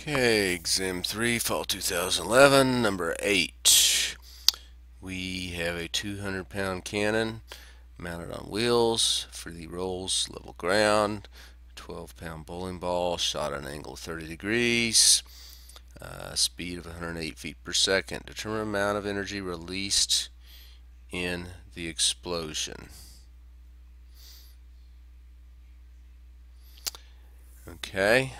Okay, exam 3, fall 2011, number 8. We have a 200-pound cannon mounted on wheels, freely rolls level ground, 12-pound bowling ball shot at an angle of 30 degrees, speed of 108 feet per second. Determine amount of energy released in the explosion. Okay,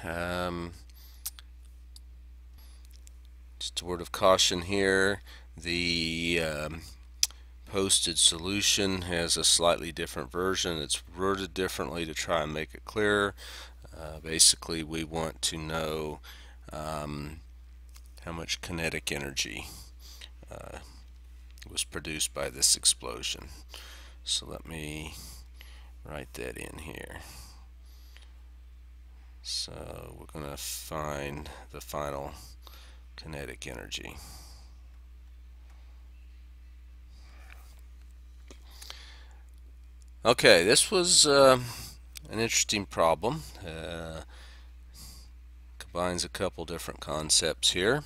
just a word of caution here. The posted solution has a slightly different version. It's worded differently to try and make it clearer. Basically, we want to know how much kinetic energy was produced by this explosion. So let me write that in here. So we're going to find the final kinetic energy. Okay, this was an interesting problem. Combines a couple different concepts here.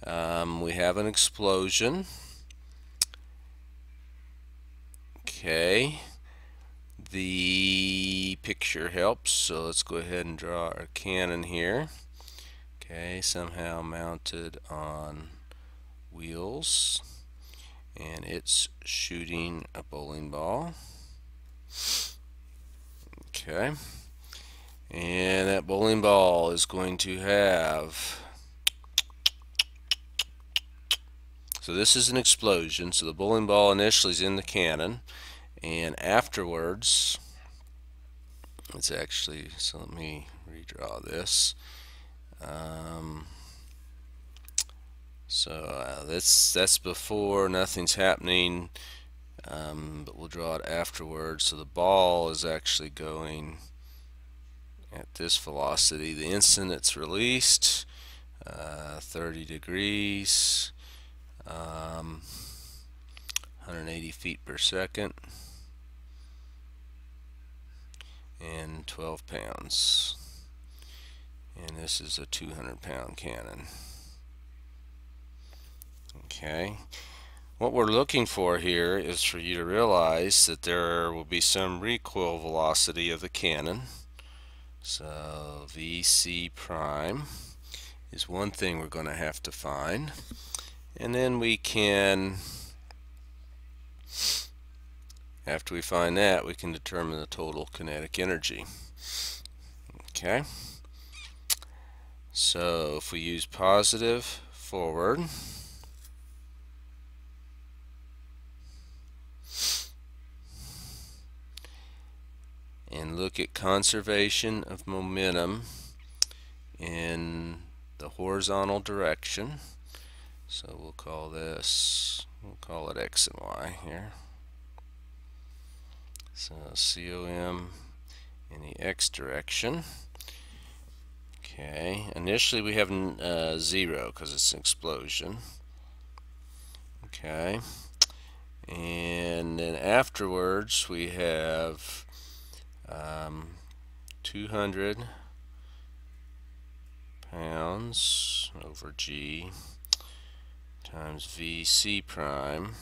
We have an explosion. Okay, the picture helps, so let's go ahead and draw our cannon here. Okay, somehow mounted on wheels, and it's shooting a bowling ball. Okay, and that bowling ball is going to have, so this is an explosion, so the bowling ball initially is in the cannon, and afterwards it's actually, so let me redraw this. That's before, nothing's happening, but we'll draw it afterwards. So the ball is actually going at this velocity. The instant it's released, 30 degrees, 180 feet per second, and 12 pounds. And this is a 200-pound cannon. Okay. What we're looking for here is for you to realize that there will be some recoil velocity of the cannon. So VC prime is one thing we're going to have to find. And then we can, after we find that, we can determine the total kinetic energy. Okay. So if we use positive forward, and look at conservation of momentum in the horizontal direction. So we'll call it X and Y here. So COM in the X direction. Okay, initially we have 0 because it's an explosion. Okay, and then afterwards we have 200 pounds over G times VC prime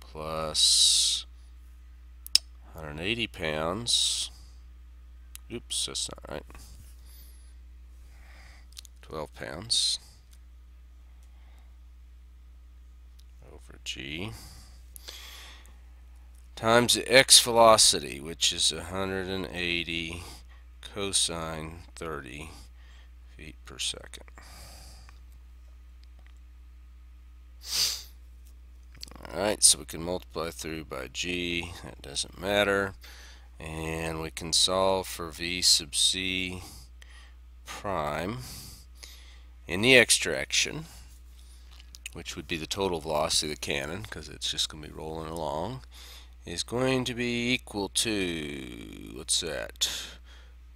plus 180 pounds. Oops, that's not right. 12 pounds over G times the X velocity, which is 180 cosine 30 feet per second. Alright, so we can multiply through by G, that doesn't matter, and we can solve for V sub C prime in the X direction, which would be the total velocity of the cannon, because it's just going to be rolling along, is going to be equal to, what's that,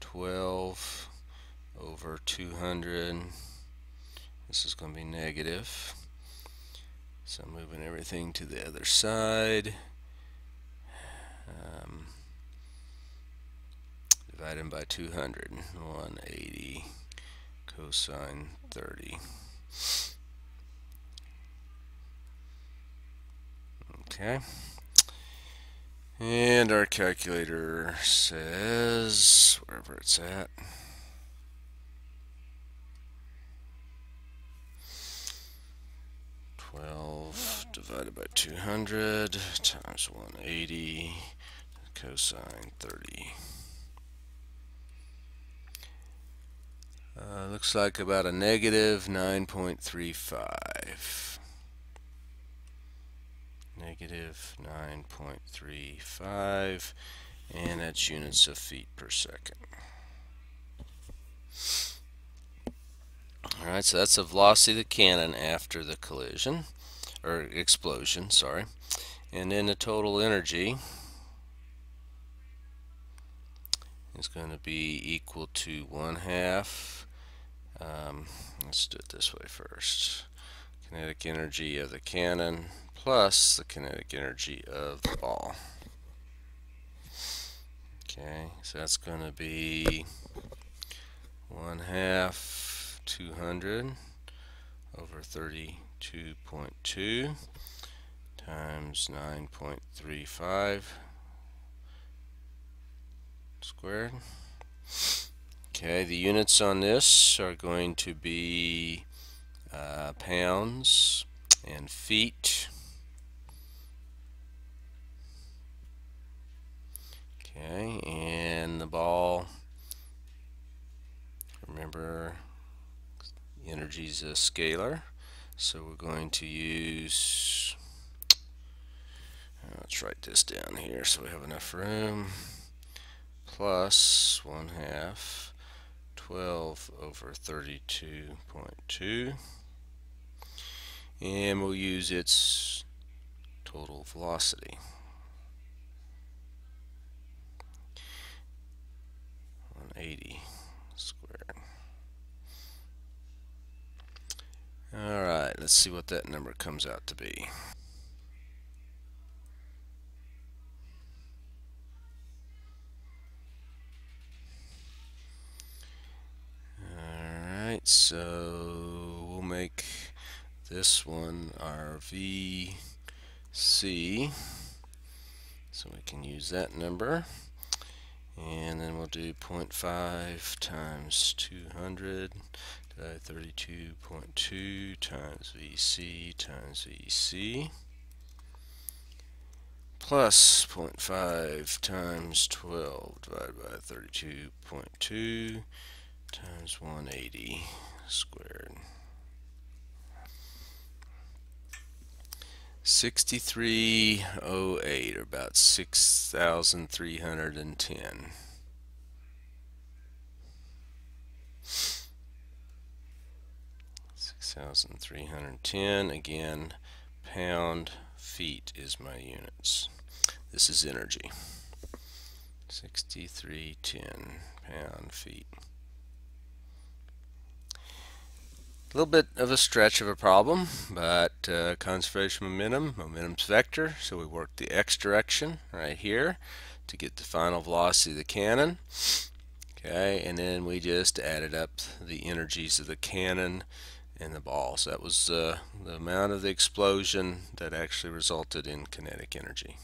12 over 200. This is going to be negative. So I'm moving everything to the other side. Divided by 200. 180 cosine 30. Okay. And our calculator says, wherever it's at, divided by 200 times 180 cosine 30. Looks like about a negative 9.35. Negative 9.35, and that's units of feet per second. Alright, so that's the velocity of the cannon after the collision, or explosion, sorry. And then the total energy is going to be equal to 1/2. Let's do it this way first. Kinetic energy of the cannon plus the kinetic energy of the ball. Okay, so that's going to be 1/2 200 over 32.2 times 9.35 squared. Okay, the units on this are going to be pounds and feet. Okay, and the ball, remember, energy is a scalar, so we're going to use, let's write this down here so we have enough room, plus 1/2 12 over 32.2, and we'll use its total velocity. 180 squared. Alright, let's see what that number comes out to be. Alright, so we'll make this one our VC, so we can use that number, and then we'll do 0.5 times 200 divided 32.2 times VC times VC plus 0.5 times 12 divided by 32.2 times 180 squared. 6308, or about 6,310. Again, pound feet is my units. This is energy. 6310 pound feet. A little bit of a stretch of a problem, but conservation of momentum's vector, so we work the x direction right here to get the final velocity of the cannon. Okay, and then we just added up the energies of the cannon and the ball. So that was the amount of the explosion that actually resulted in kinetic energy.